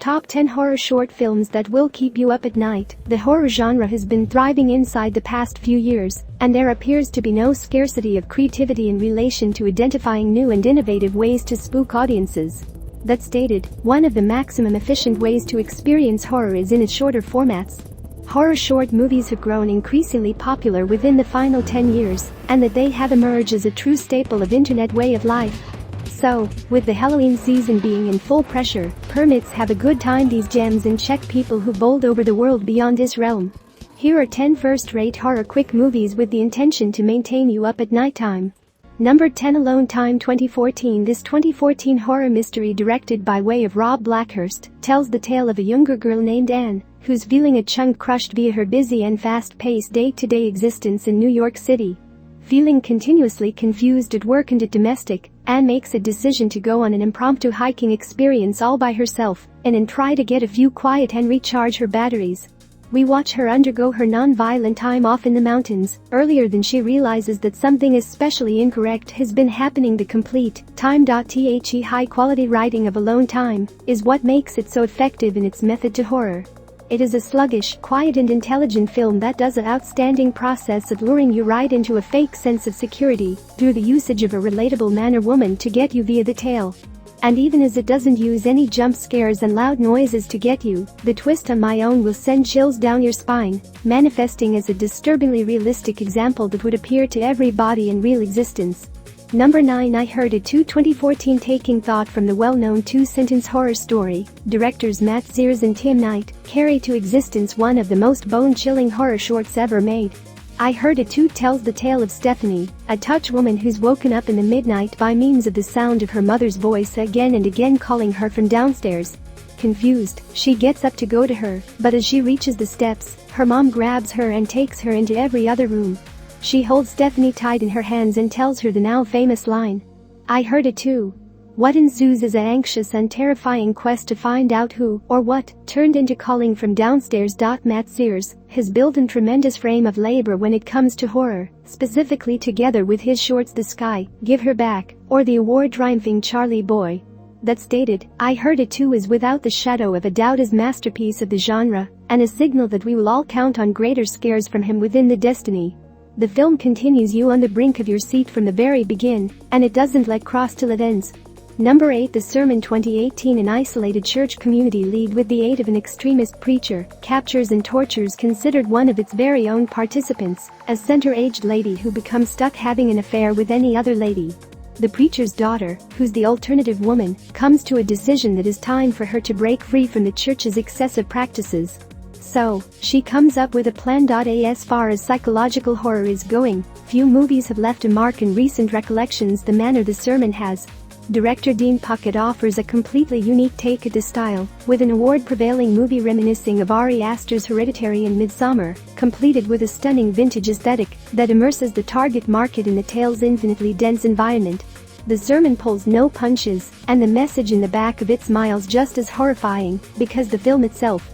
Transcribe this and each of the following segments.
Top 10 Horror Short Films That Will Keep You Up at Night. The horror genre has been thriving inside the past few years, and there appears to be no scarcity of creativity in relation to identifying new and innovative ways to spook audiences. That stated, one of the maximum efficient ways to experience horror is in its shorter formats. Horror short movies have grown increasingly popular within the final 10 years, and that they have emerged as a true staple of internet way of life. So, with the Halloween season being in full pressure, permits have a good time these gems and check people who bowled over the world beyond this realm. Here are 10 first-rate horror quick movies with the intention to maintain you up at nighttime. Number 10, Alone Time 2014. This 2014 horror mystery directed by way of Rob Blackhurst tells the tale of a younger girl named Anne, who's feeling a chunk crushed via her busy and fast-paced day-to-day existence in New York City. Feeling continuously confused at work and at domestic, Anne makes a decision to go on an impromptu hiking experience all by herself and try to get a few quiet and recharge her batteries. We watch her undergo her non-violent time off in the mountains, earlier than she realizes that something especially incorrect has been happening. The complete time.the high-quality writing of Alone Time is what makes it so effective in its method to horror. It is a sluggish, quiet and intelligent film that does an outstanding process of luring you right into a fake sense of security through the usage of a relatable man or woman to get you via the tale. And even as it doesn't use any jump scares and loud noises to get you, the twist on my own will send chills down your spine, manifesting as a disturbingly realistic example that would appear to everybody in real existence. Number 9, I Heard It 2 2014. Taking thought from the well-known two-sentence horror story, directors Matt Sears and Tim Knight carry to existence one of the most bone-chilling horror shorts ever made. I Heard It 2 tells the tale of Stephanie, a touch woman who's woken up in the midnight by means of the sound of her mother's voice again and again calling her from downstairs. Confused, she gets up to go to her, but as she reaches the steps, her mom grabs her and takes her into every other room. She holds Stephanie tight in her hands and tells her the now famous line, "I heard it too." What ensues is an anxious and terrifying quest to find out who, or what, turned into calling from downstairs. Matt Sears has built a tremendous frame of labor when it comes to horror, specifically together with his shorts The Sky, Give Her Back, or the award-triumphing Charlie Boy. That stated, I Heard It Too is without the shadow of a doubt his masterpiece of the genre, and a signal that we will all count on greater scares from him within the destiny. The film continues you on the brink of your seat from the very begin, and it doesn't let cross till it ends. Number 8, The Sermon 2018. An isolated church community lead with the aid of an extremist preacher captures and tortures considered one of its very own participants, a center-aged lady who becomes stuck having an affair with any other lady. The preacher's daughter, who's the alternative woman, comes to a decision that it's time for her to break free from the church's excessive practices. So, she comes up with a plan. As far as psychological horror is going, few movies have left a mark in recent recollections the manner The Sermon has. Director Dean Puckett offers a completely unique take at the style, with an award-prevailing movie reminiscing of Ari Aster's Hereditary and Midsommar, completed with a stunning vintage aesthetic that immerses the target market in the tale's infinitely dense environment. The Sermon pulls no punches, and the message in the back of it smiles just as horrifying, because the film itself.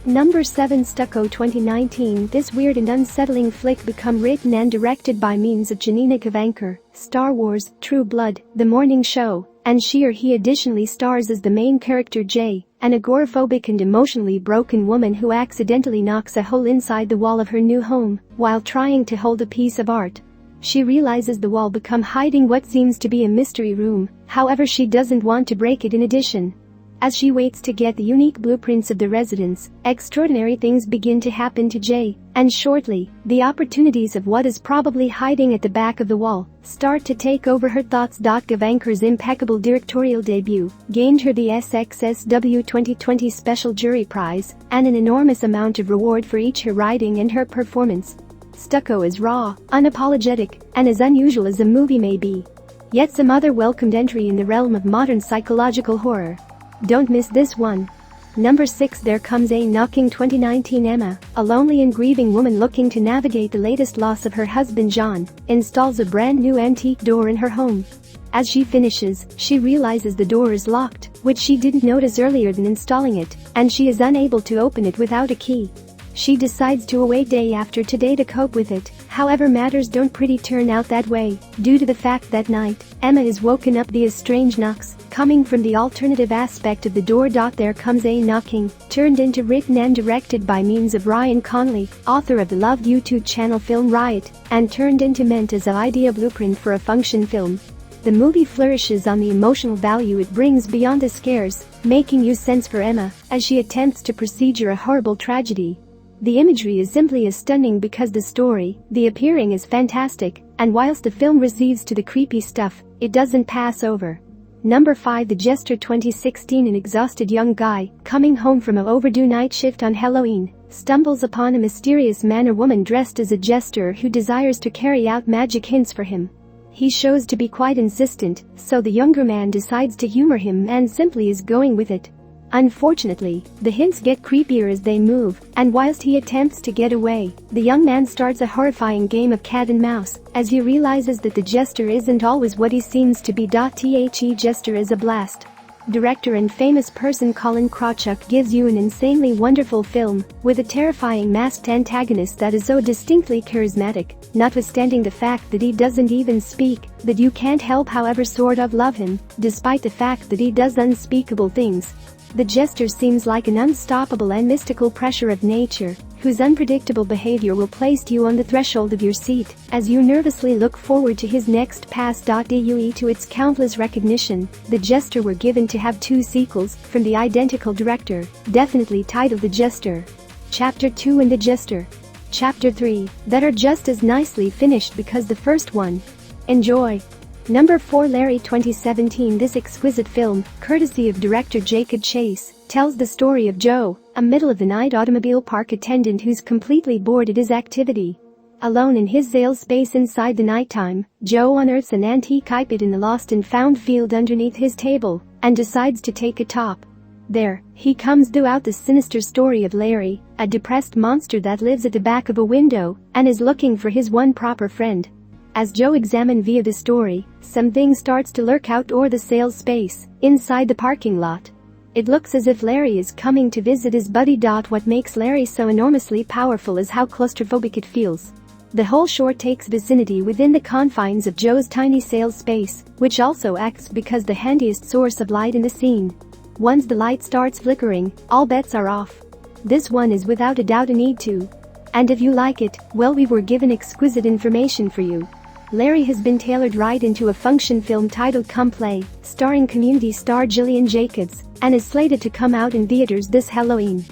Number 7, Stucco 2019. This weird and unsettling flick become written and directed by means of Janina of Anchor, Star Wars, True Blood, The Morning Show, and she or he additionally stars as the main character Jay, an agoraphobic and emotionally broken woman who accidentally knocks a hole inside the wall of her new home while trying to hold a piece of art. She realizes the wall become hiding what seems to be a mystery room, however she doesn't want to break it. In addition, as she waits to get the unique blueprints of the residence, extraordinary things begin to happen to Jay, and shortly, the opportunities of what is probably hiding at the back of the wall start to take over her thoughts. Gavankar impeccable directorial debut gained her the SXSW 2020 Special Jury Prize and an enormous amount of reward for each her writing and her performance. Stucco is raw, unapologetic, and as unusual as a movie may be. Yet some other welcomed entry in the realm of modern psychological horror. Don't miss this one. Number 6, There Comes a Knocking 2019. Emma, a lonely and grieving woman looking to navigate the latest loss of her husband John, installs a brand new antique door in her home. As she finishes, she realizes the door is locked, which she didn't notice earlier than installing it, and she is unable to open it without a key. She decides to await day after today to cope with it. However, matters don't pretty turn out that way, due to the fact that night, Emma is woken up via strange knocks, coming from the alternative aspect of the door. There comes a knocking, turned into written and directed by means of Ryan Connolly, author of the loved YouTube channel Film Riot, and turned into meant as an idea blueprint for a function film. The movie flourishes on the emotional value it brings beyond the scares, making you sense for Emma as she attempts to procedure a horrible tragedy. The imagery is simply as stunning because the story, the appearing is fantastic, and whilst the film receives to the creepy stuff, it doesn't pass over. Number 5. The Jester. 2016. An exhausted young guy, coming home from an overdue night shift on Halloween, stumbles upon a mysterious man or woman dressed as a jester who desires to carry out magic hints for him. He shows to be quite insistent, so the younger man decides to humor him and simply is going with it. Unfortunately, the hints get creepier as they move, and whilst he attempts to get away, the young man starts a horrifying game of cat and mouse as he realizes that the jester isn't always what he seems to be. The Jester is a blast. Director and famous person Colin Krawchuk gives you an insanely wonderful film with a terrifying masked antagonist that is so distinctly charismatic, notwithstanding the fact that he doesn't even speak, that you can't help however sort of love him, despite the fact that he does unspeakable things. The Jester seems like an unstoppable and mystical pressure of nature, whose unpredictable behavior will place you on the threshold of your seat as you nervously look forward to his next pass. Due to its countless recognition, The Jester were given to have 2 sequels from the identical director, definitely titled The Jester Chapter 2 and The Jester Chapter 3, that are just as nicely finished because the first one. Enjoy. Number 4. Larry. 2017. This exquisite film, courtesy of director Jacob Chase, tells the story of Joe, a middle-of-the-night automobile park attendant who's completely bored at his activity. Alone in his sales space inside the nighttime, Joe unearths an antique iPad in the lost and found field underneath his table and decides to take a top. There, he comes throughout the sinister story of Larry, a depressed monster that lives at the back of a window and is looking for his one proper friend. As Joe examines via the story, something starts to lurk out or the sales space inside the parking lot. It looks as if Larry is coming to visit his buddy. What makes Larry so enormously powerful is how claustrophobic it feels. The whole short takes vicinity within the confines of Joe's tiny sales space, which also acts because the handiest source of light in the scene. Once the light starts flickering, all bets are off. This one is without a doubt a need to. And if you like it, well, we were given exquisite information for you. Larry has been tailored right into a function film titled Come Play, starring community star Jillian Jacobs, and is slated to come out in theaters this Halloween.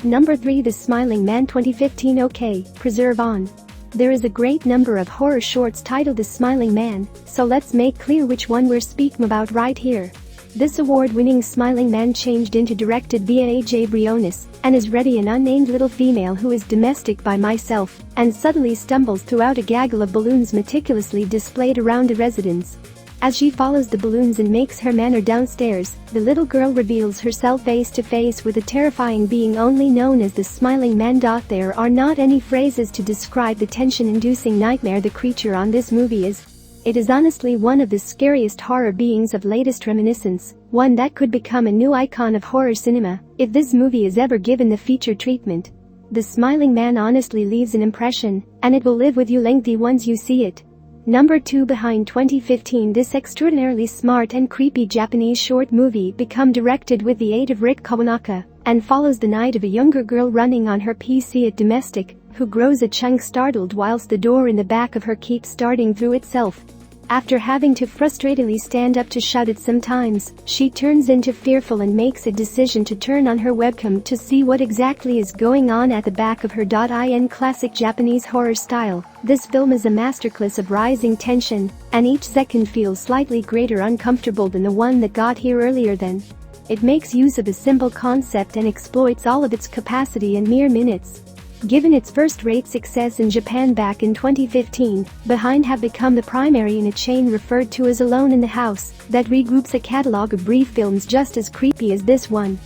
Number 3. The Smiling Man. 2015. Okay, preserve on. There is a great number of horror shorts titled The Smiling Man, so let's make clear which one we're speaking about right here. This award-winning Smiling Man changed into directed via AJ Briones and is ready an unnamed little female who is domestic by myself and suddenly stumbles throughout a gaggle of balloons meticulously displayed around the residence. As she follows the balloons and makes her manner downstairs, the little girl reveals herself face to face with a terrifying being only known as the Smiling Man. There are not any phrases to describe the tension-inducing nightmare the creature on this movie is. It is honestly one of the scariest horror beings of latest reminiscence, one that could become a new icon of horror cinema if this movie is ever given the feature treatment. The Smiling Man honestly leaves an impression, and it will live with you lengthy once you see it. Number 2. Behind. 2015. This extraordinarily smart and creepy Japanese short movie become directed with the aid of Rick Kawanaka and follows the night of a younger girl running on her PC at domestic who grows a chunk startled whilst the door in the back of her keeps starting through itself. After having to frustratedly stand up to shut it sometimes, she turns into fearful and makes a decision to turn on her webcam to see what exactly is going on at the back of her. In classic Japanese horror style, this film is a masterclass of rising tension, and each second feels slightly greater uncomfortable than the one that got here earlier. Then it makes use of a simple concept and exploits all of its capacity in mere minutes. Given its first-rate success in Japan back in 2015, Behind have become the primary in a chain referred to as Alone in the House that regroups a catalog of brief films just as creepy as this one.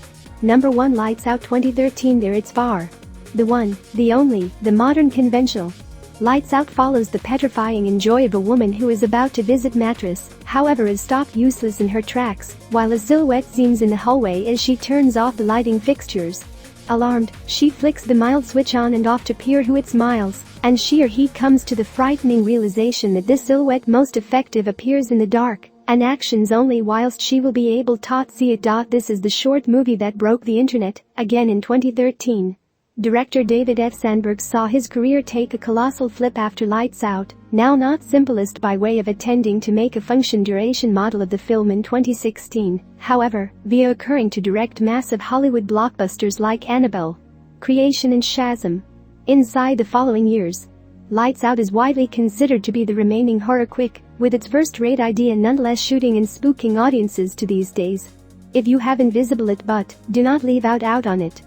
Number 1. Lights Out. 2013. There it's far. The one, the only, the modern conventional. Lights Out follows the petrifying joy of a woman who is about to visit mattress, however is stopped useless in her tracks, while a silhouette zooms in the hallway as she turns off the lighting fixtures. Alarmed, she flicks the mild switch on and off to peer who it smiles, and she or he comes to the frightening realization that this silhouette most effective appears in the dark and actions only whilst she will be able to see it. This is the short movie that broke the internet, again in 2013. Director David F. Sandberg saw his career take a colossal flip after Lights Out, now not simplest by way of attending to make a function duration model of the film in 2016, however, via occurring to direct massive Hollywood blockbusters like Annabelle, Creation and Shazam. Inside the following years, Lights Out is widely considered to be the remaining horror quick, with its first-rate idea nonetheless shooting and spooking audiences to these days. If you haven't visible it but do not leave out on it.